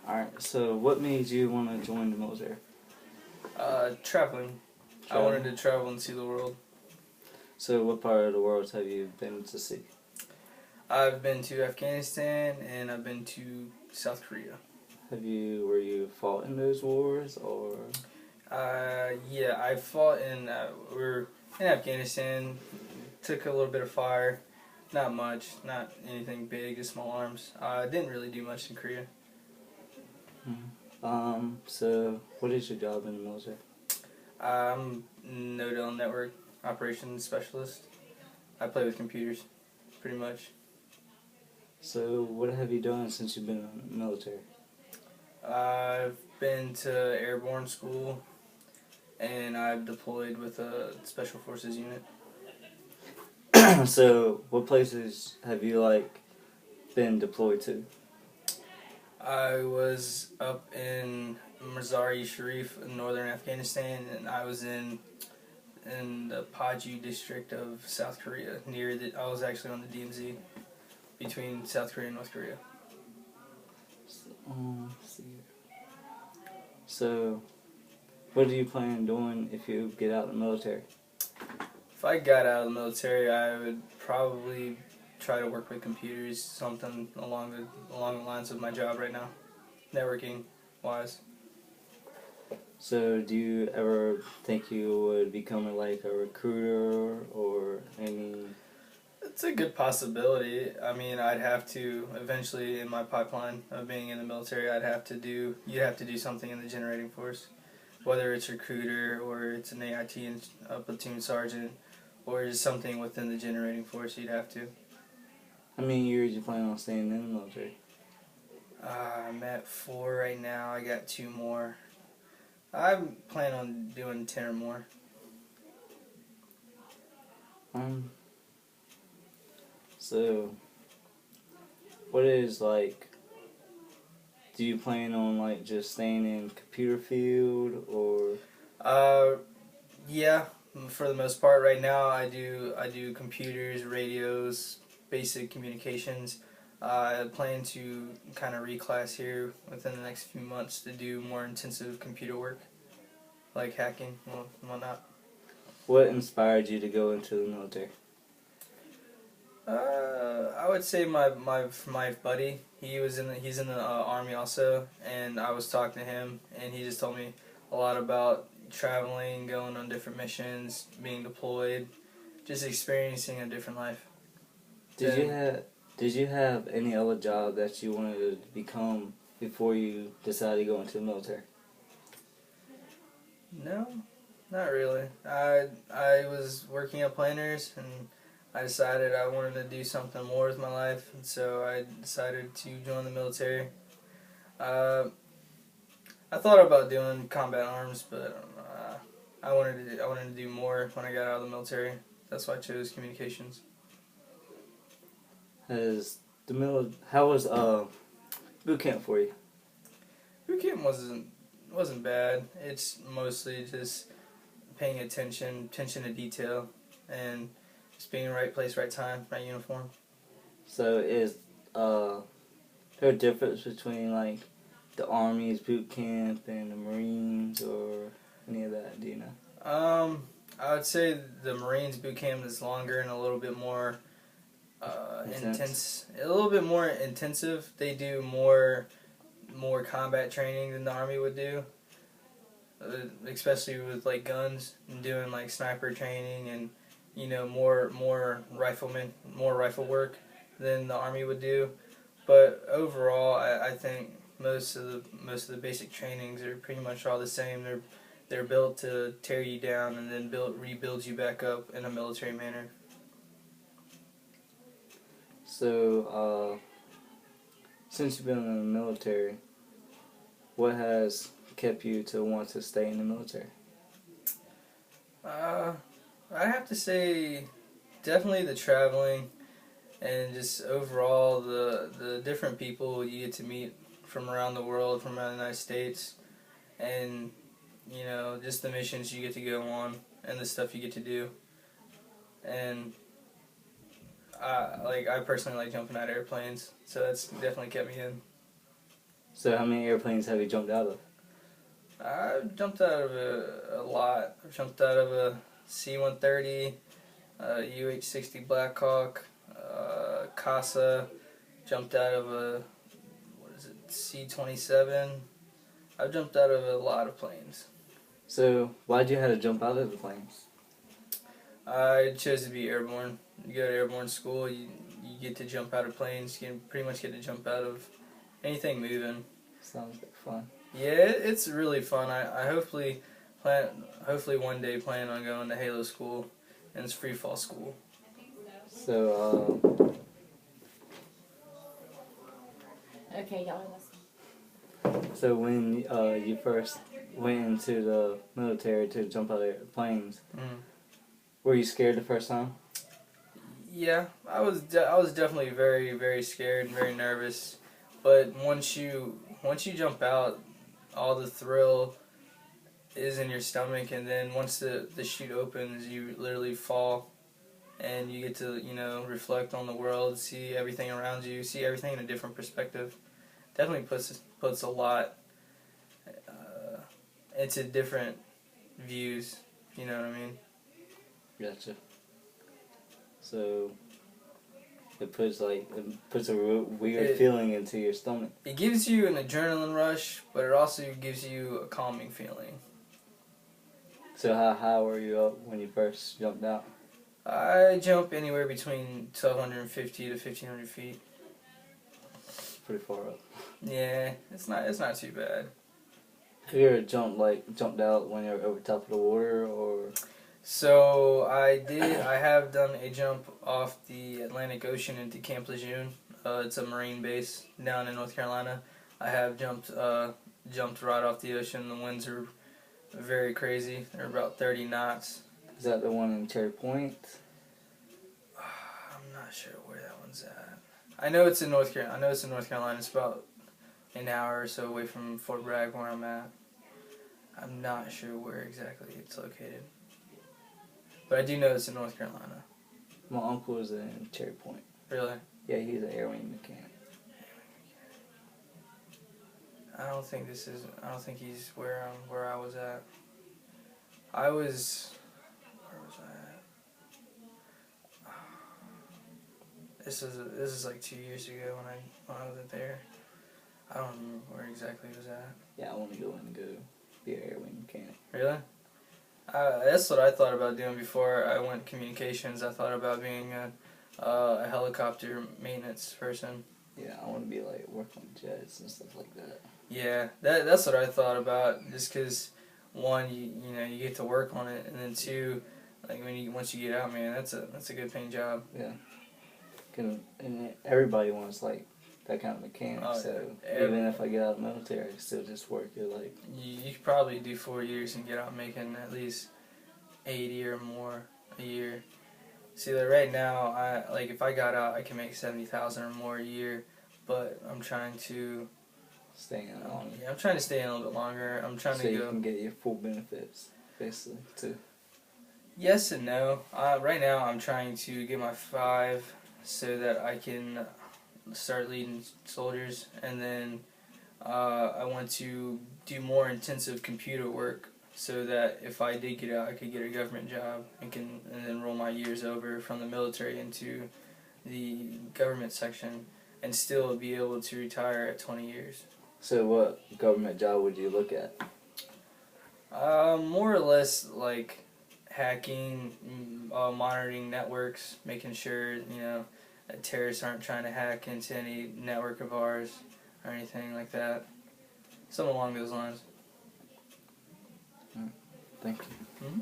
Alright, so what made you want to join the military? Traveling. I wanted to travel and see the world. So what part of the world have you been to see? I've been to Afghanistan and I've been to South Korea. Were you fought in those wars, or? Yeah, I fought in, we were in Afghanistan, took a little bit of fire, not much, not anything big, just small arms. I didn't really do much in Korea. So what is your job in the military? I'm Nodal Network Operations Specialist. I play with computers, pretty much. So what have you done since you've been in the military? I've been to airborne school, and I've deployed with a Special Forces unit. So what places have you been deployed to? I was up in Mazar-i Sharif in northern Afghanistan, and I was in the Paju district of South Korea. I was actually on the DMZ between South Korea and North Korea. Let's see. So what do you plan on doing if you get out of the military? If I got out of the military, I would probably try to work with computers, something along the lines of my job right now, networking wise. So do you ever think you would become a recruiter or any? It's a good possibility. I mean, I'd have to eventually, in my pipeline of being in the military, you'd have to do something in the generating force, whether it's recruiter or it's an AIT and a platoon sergeant, or just something within the generating force. You'd have to. How many years you plan on staying in the military? I'm at 4 right now. I got 2 more. I plan on doing 10 or more. So what is do you plan on just staying in computer field or? Yeah, for the most part right now I do computers, radios, basic communications. I plan to kind of reclass here within the next few months to do more intensive computer work, like hacking and whatnot. What inspired you to go into the military? I would say my buddy. He's in the army also, and I was talking to him, and he just told me a lot about traveling, going on different missions, being deployed, just experiencing a different life. Did you have any other job that you wanted to become before you decided to go into the military? No, not really. I was working at Planners, and I decided I wanted to do something more with my life, and so I decided to join the military. I thought about doing combat arms, but I wanted to do more when I got out of the military. That's why I chose communications. How was boot camp for you? Boot camp wasn't bad. It's mostly just paying attention to detail, and just being in the right place, right time, right uniform. So is there a difference between the Army's boot camp and the Marines or any of that? Do you know? I would say the Marines boot camp is longer and a little bit more intense. A little bit more intensive. They do more combat training than the Army would do, especially with guns and doing sniper training and more rifle work than the Army would do. But overall, I think most of the basic trainings are pretty much all the same. They're built to tear you down and then rebuild you back up in a military manner. So since you've been in the military, what has kept you to want to stay in the military? I have to say, definitely the traveling, and just overall the different people you get to meet from around the world, from around the United States, and just the missions you get to go on and the stuff you get to do. And I personally like jumping out of airplanes, so that's definitely kept me in. So how many airplanes have you jumped out of? I've jumped out of a lot. I've jumped out of a C-130, UH-60 Blackhawk, CASA. Jumped out of a, C-27. I've jumped out of a lot of planes. So why'd you have to jump out of the planes? I chose to be airborne. You go to airborne school, you get to jump out of planes. You pretty much get to jump out of anything moving. Sounds like fun. Yeah, it's really fun. I hopefully one day plan on going to Halo School, and it's free fall school. So Okay, y'all listen. so when you first went into the military to jump out of planes, were you scared the first time? Yeah, I was definitely very, very scared and very nervous. But once you jump out, all the thrill is in your stomach, and then once the chute opens, you literally fall, and you get to reflect on the world, see everything around you, see everything in a different perspective. Definitely puts a lot into different views. You know what I mean? Gotcha. So it puts a real weird feeling into your stomach. It gives you an adrenaline rush, but it also gives you a calming feeling. So how high were you up when you first jumped out? I jump anywhere between 1,250 to 1,500 feet. Pretty far up. Yeah, it's not too bad. Have you ever jumped out when you were over top of the water, or? So I have done a jump off the Atlantic Ocean into Camp Lejeune. It's a Marine base down in North Carolina. I have jumped right off the ocean. The winds are very crazy. They're about 30 knots. Is that the one in Cherry Point? I'm not sure where that one's at. I know it's in North Carolina. It's about an hour or so away from Fort Bragg, where I'm at. I'm not sure where exactly it's located, but I do know it's in North Carolina. My uncle is in Cherry Point. Really? Yeah, he's an air wing mechanic. I don't think he's where I was at. Where was I at? This is like 2 years ago when I wasn't there. I don't remember where exactly it was at. Yeah, I want to go be an air wing mechanic. Really? That's what I thought about doing before I went communications. I thought about being a helicopter maintenance person. Yeah, I want to be working on jets and stuff like that. Yeah, that's what I thought about. Just because one, you get to work on it, and then two, once you get out, man, that's a good paying job. Yeah. And everybody wants that kind of mechanic. So even if I get out of the military, I can still just work it You could probably do 4 years and get out making at least 80 or more a year. See, right now, if I got out, I can make 70,000 or more a year, but I'm trying to stay in on. Yeah, I'm trying to stay in a little bit longer. I'm trying to go. So you can get your full benefits, basically, too. Yes and no. Right now, I'm trying to get my 5 so that I can start leading soldiers, and then I want to do more intensive computer work so that if I did get out, I could get a government job and then roll my years over from the military into the government section and still be able to retire at 20 years. So what government job would you look at? More or less hacking, monitoring networks, making sure that terrorists aren't trying to hack into any network of ours or anything like that. Something along those lines. Thank you. Mm-hmm.